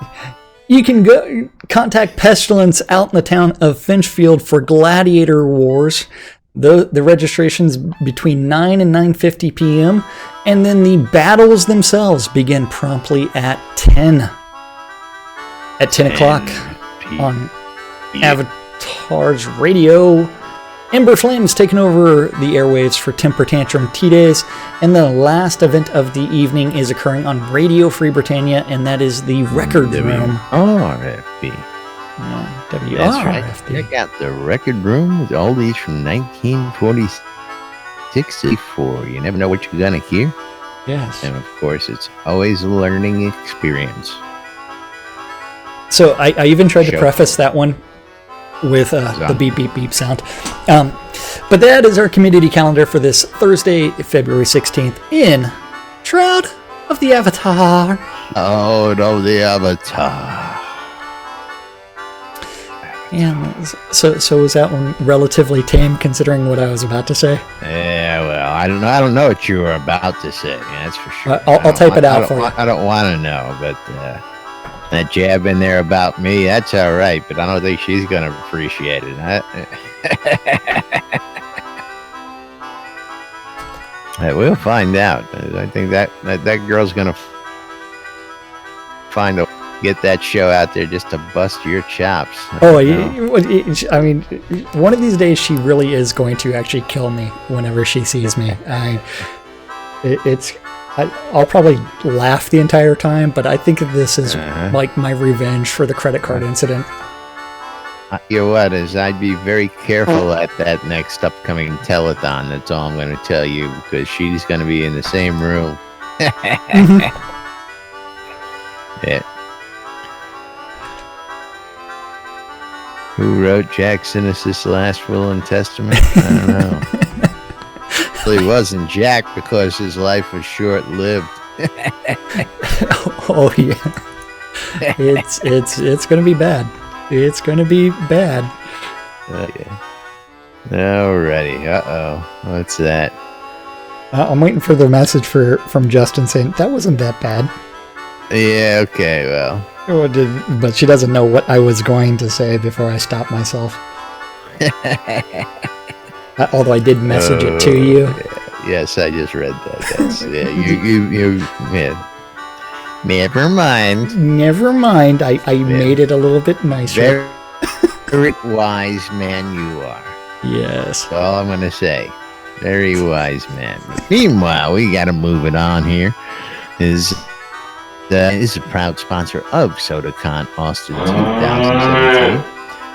You can go contact Pestilence out in the town of Finchfield for Gladiator Wars. The registration's between 9 and 9:50 p.m. and then the battles themselves begin promptly at 10. At 10 o'clock on Avatar's Radio. Ember Flames taking over the airwaves for Temper Tantrum T-Days. And the last event of the evening is occurring on Radio Free Britannia, and that is the Record Room. RFB. WRFB. That's right. Check out the Record Room with all these from 1946 to 64. You never know what you're going to hear. Yes. And of course, it's always a learning experience. So I even tried to preface that one with the beep, beep, beep sound. But that is our community calendar for this Thursday, February 16th in Shroud of the Avatar. Shroud of the Avatar. Yeah, so was that one relatively tame considering what I was about to say? Yeah, well, I don't know what you were about to say. That's for sure. I'll type it out for you. I don't want to know, but that jab in there about me, that's all right, but I don't think she's going to appreciate it. We'll find out. I think that girl's going to get that show out there just to bust your chops. I mean, one of these days she really is going to actually kill me whenever she sees me. I'll probably laugh the entire time, but I think this is like my revenge for the credit card incident. You know what, I'd be very careful at that next upcoming telethon. That's all I'm going to tell you, because she's going to be in the same room. Yeah. Who wrote Jack Sinis's last will and testament? I don't know. Well, he wasn't Jack because his life was short-lived. Oh yeah, it's gonna be bad. It's gonna be bad. Yeah. Alrighty. What's that? I'm waiting for the message from Justin saying that wasn't that bad. Yeah. Okay. Well. But she doesn't know what I was going to say before I stopped myself. Although I did message it to you. Yes, I just read that. That's you. Never mind. Never mind. I made it a little bit nicer. Very wise man you are. Yes. That's all I'm going to say. Very wise man. Meanwhile, we got to move it on here. Is a proud sponsor of SodaCon Austin 2017.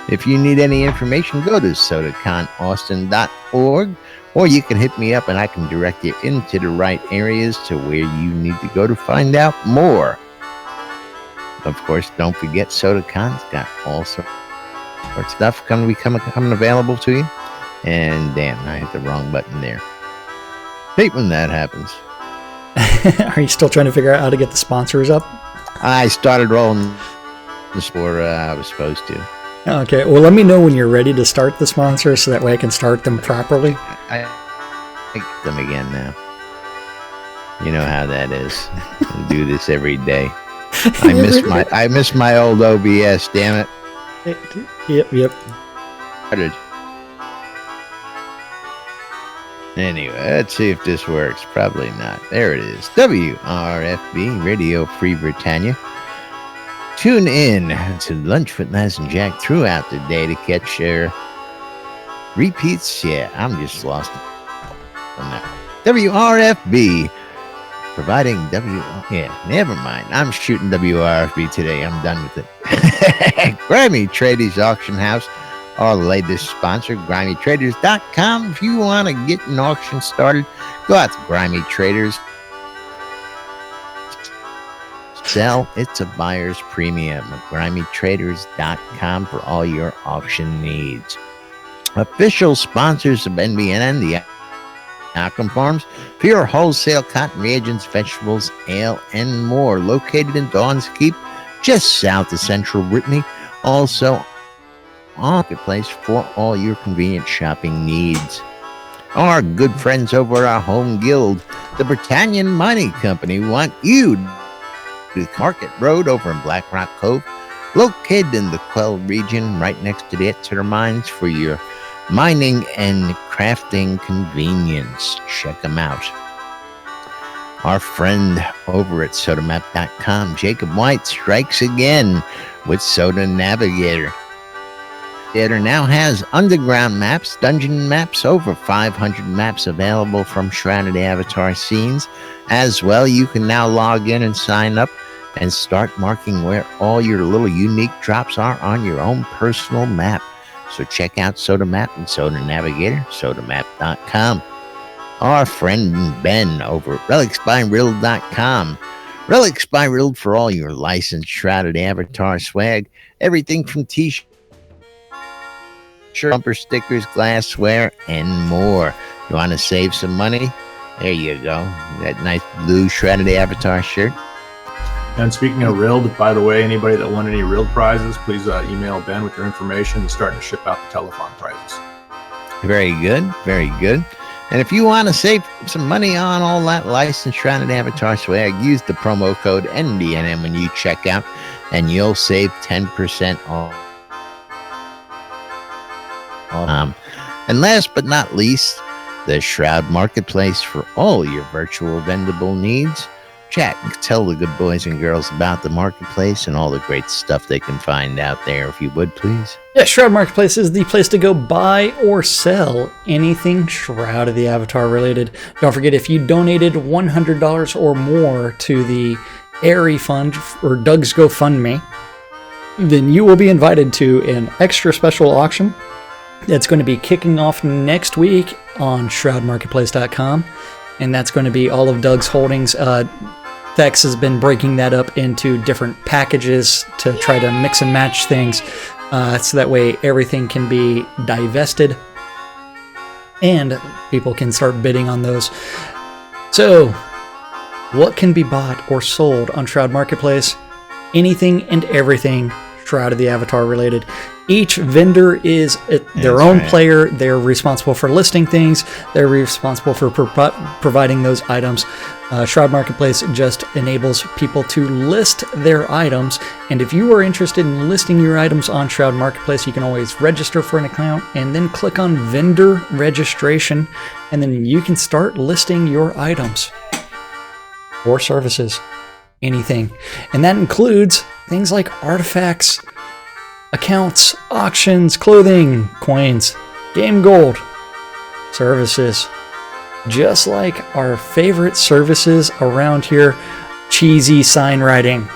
If you need any information, go to SodaConAustin.org, or you can hit me up and I can direct you into the right areas to where you need to go to find out more. Of course, don't forget SodaCon's got all sorts of stuff coming available to you. And damn, I hit the wrong button there. Hate when that happens. Are you still trying to figure out how to get the sponsors up? I started rolling before I was supposed to. Okay, well, let me know when you're ready to start the sponsors so that way I can start them properly. I get them again now. You know how that is. I do this every day. I miss my old OBS, damn it. Yep. Anyway, let's see if this works. Probably not. There it is. WRFB, Radio Free Britannia. Tune in to Lunch with Laz and Jack throughout the day to catch their repeats. Yeah, I'm just lost on that. WRFB, providing never mind. I'm shooting WRFB today. I'm done with it. Grammy Tradies Auction House, our latest sponsor, GrimeyTraders.com. If you want to get an auction started, go out to Grimy Traders. Sell, it's a buyer's premium at GrimeyTraders.com for all your auction needs. Official sponsors of NBN, the Outcome Farms, pure wholesale cotton reagents, vegetables, ale, and more. Located in Dawn's Keep, just south of Central Brittany. Also, marketplace for all your convenient shopping needs. Our good friends over at our home guild, the Britannian Mining Company, want you to Market Road over in Black Rock Cove, located in the Quell region, right next to the Exeter Mines, for your mining and crafting convenience. Check them out. Our friend over at SodaMap.com, Jacob White, strikes again with Soda Navigator. Theater now has underground maps, dungeon maps, over 500 maps available from Shrouded Avatar scenes. As well, you can now log in and sign up and start marking where all your little unique drops are on your own personal map. So check out Soda Map and Soda Navigator, sodamap.com. Our friend Ben over at relicsbyriddle.com. Relics by Riddle for all your licensed Shrouded Avatar swag. Everything from t-shirts, bumper stickers, glassware, and more. You want to save some money? There you go. That nice blue Shrouded Avatar shirt. And speaking of Rild, by the way, anybody that won any Rild prizes, please email Ben with your information. He's starting to ship out the telethon prizes. Very good. Very good. And if you want to save some money on all that licensed Shrouded Avatar swag, use the promo code NDNM when you check out, and you'll save 10% off. And last but not least, the Shroud Marketplace for all your virtual vendable needs. Jack, tell the good boys and girls about the marketplace and all the great stuff they can find out there, if you would, please. Yeah, Shroud Marketplace is the place to go buy or sell anything Shroud of the Avatar related. Don't forget, if you donated $100 or more to the Airy Fund or Doug's GoFundMe, then you will be invited to an extra special auction that's going to be kicking off next week on shroudmarketplace.com. And that's going to be all of Doug's holdings. Thex has been breaking that up into different packages to try to mix and match things, so that way everything can be divested and people can start bidding on those. So, what can be bought or sold on Shroud Marketplace? Anything and everything Shroud of the Avatar related. Each vendor is their own player. They're responsible for listing things. They're responsible for providing those items. Shroud Marketplace just enables people to list their items. And if you are interested in listing your items on Shroud Marketplace, you can always register for an account and then click on vendor registration. And then you can start listing your items or services, anything. And that includes things like artifacts, accounts, auctions, clothing, coins, game gold, services. Just like our favorite services around here, cheesy sign writing.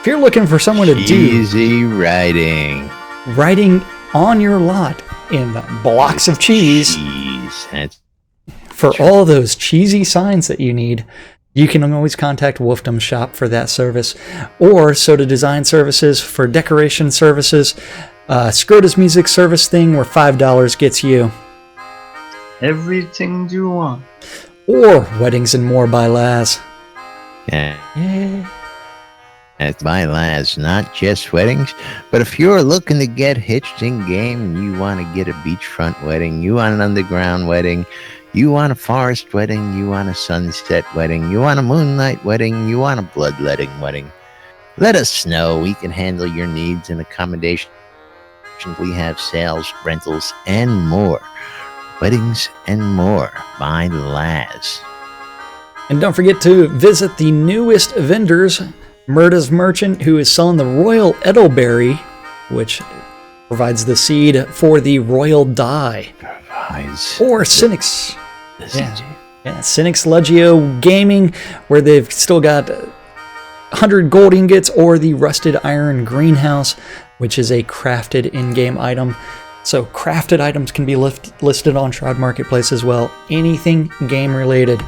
If you're looking for someone to do cheesy writing on your lot in blocks of cheese, for all those cheesy signs that you need, you can always contact Wolfdom Shop for that service, or Soda Design Services for decoration services, Scrota's Music Service thing where $5 gets you everything you want, or Weddings and More by Laz. Yeah. That's by Laz, not just weddings, but if you're looking to get hitched in game and you want to get a beachfront wedding, you want an underground wedding, you want a forest wedding, you want a sunset wedding, you want a moonlight wedding, you want a bloodletting wedding, let us know. We can handle your needs and accommodations. We have sales, rentals, and more. Weddings and More by Laz. And don't forget to visit the newest vendors, Murda's Merchant, who is selling the Royal Edelberry, which provides the seed for the Royal Die. Or Cynic's. Cynic's Legio Gaming, where they've still got 100 gold ingots, or the Rusted Iron Greenhouse, which is a crafted in-game item. So crafted items can be listed on Shroud Marketplace as well. Anything game related.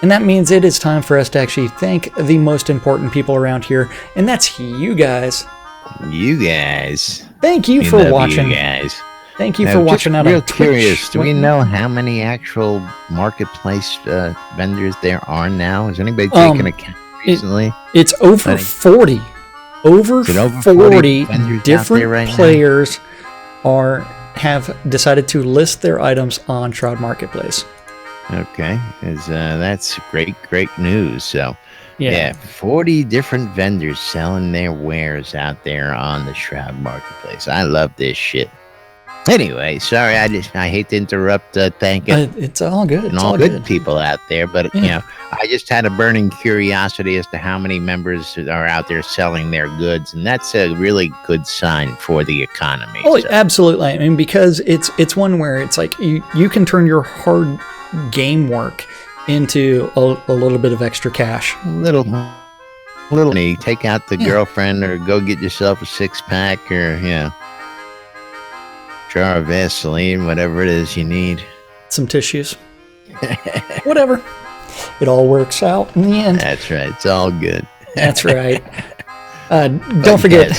And that means it is time for us to actually thank the most important people around here, and that's you guys. You guys. Thank you for watching. You guys. Thank you for watching out real on Twitch. Curious, do we know how many actual marketplace vendors there are now? Has anybody taken account recently? It's over 40. Over 40 different players have decided to list their items on Shroud Marketplace. Okay, that's great news. So, yeah, 40 different vendors selling their wares out there on the Shroud Marketplace. I love this shit. Anyway, sorry, I hate to interrupt. Thanking It's all good. and It's all all good good. people out there, but I just had a burning curiosity as to how many members are out there selling their goods, and that's a really good sign for the economy. Oh, So, absolutely. I mean, because it's one where it's like you can turn your hard game work into a little bit of extra cash. little money. Take out the girlfriend, or go get yourself a 6-pack, or jar of Vaseline, whatever it is you need. Some tissues. Whatever. It all works out in the end. That's right. It's all good. That's right. Don't forget,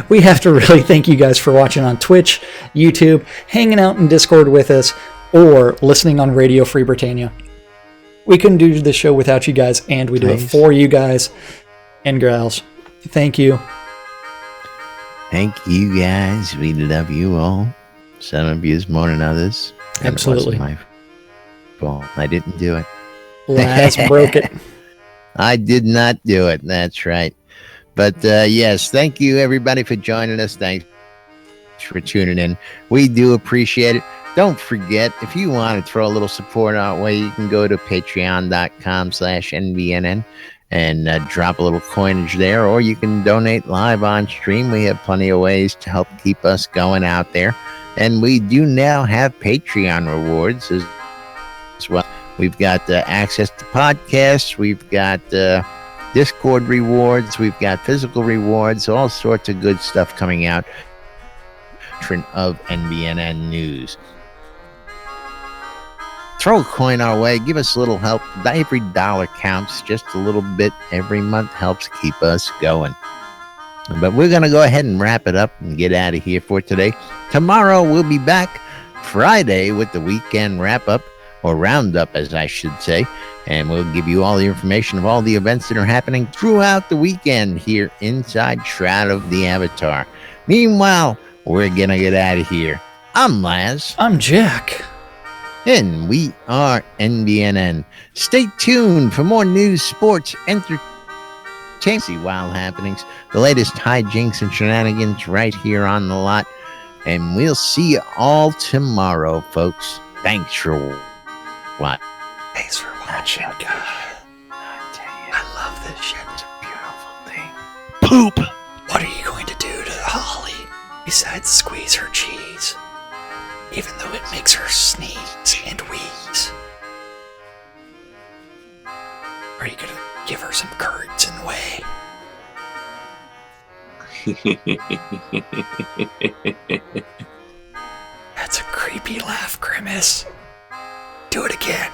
we have to really thank you guys for watching on Twitch, YouTube, hanging out in Discord with us, or listening on Radio Free Britannia. We couldn't do this show without you guys, and we do it for you guys and gals. Thank you. Thank you guys. We love you all. Some of you more than others. And Absolutely. It wasn't my fault. I didn't do it. Laz broke it. I did not do it. That's right. But yes, thank you everybody for joining us. Thanks for tuning in. We do appreciate it. Don't forget, if you want to throw a little support our way, you can go to patreon.com/NBNN and drop a little coinage there, or you can donate live on stream. We have plenty of ways to help keep us going out there. And we do now have Patreon rewards as well. We've got access to podcasts. We've got Discord rewards. We've got physical rewards. All sorts of good stuff coming out of NBNN News. Throw a coin our way. Give us a little help. Every dollar counts. Just a little bit every month helps keep us going. But we're going to go ahead and wrap it up and get out of here for today. Tomorrow we'll be back Friday with the weekend wrap-up, or roundup as I should say. And we'll give you all the information of all the events that are happening throughout the weekend here inside Shroud of the Avatar. Meanwhile, we're going to get out of here. I'm Laz. I'm Jack. And we are NBNN. Stay tuned for more news, sports, entertainment, wild happenings, the latest hijinks and shenanigans right here on the lot. And we'll see you all tomorrow, folks. Thanks for watching. Thanks for watching, guys. I love this shit. It's a beautiful thing. Poop. What are you going to do to Holly besides squeeze her cheese? Even though it makes her sneeze and wheeze. Are you gonna give her some curds in the way? That's a creepy laugh, Grimace. Do it again.